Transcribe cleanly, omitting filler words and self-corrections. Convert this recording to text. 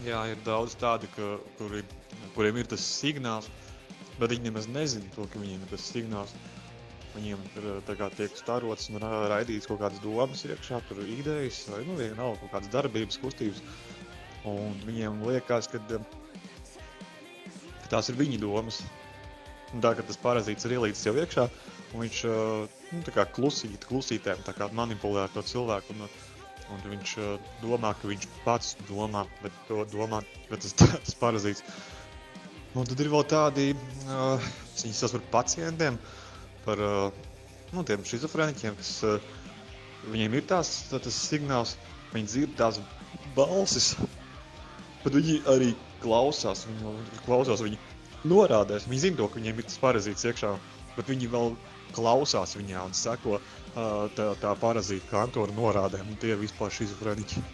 Jā, ir daudz tādi, kuriem ir tas signāls, bet viņi nemaz nezina to, ka viņiem ir tas signāls. Viņiem ir tā kā tiek starots un raidīts kaut kādas domas iekšā, tur idejas vai vienalga kaut kādas darbības, kustības. Un viņiem liekas, ka tās ir viņa domas. Un tā, ka tas parazīts ir ielīdz jau iekšā, un viņš tā kā klusītēm tā kā manipulē ar to cilvēku. Un viņš domā, ka viņš pats domā, bet tas parazīts. Un tad ir vēl tādi, viņi sauc par pacientiem, par tiem šizofrēniķiem, kas viņiem ir tas signāls, viņi dzird tās balsis, bet viņi arī klausās, viņi norādēs, viņi zina to, ka viņiem ir tas parazīts iekšā, bet viņi vēl klausās viņā un seko tā parazīta kantora norādēm, un tie vispār šizofrēniķi.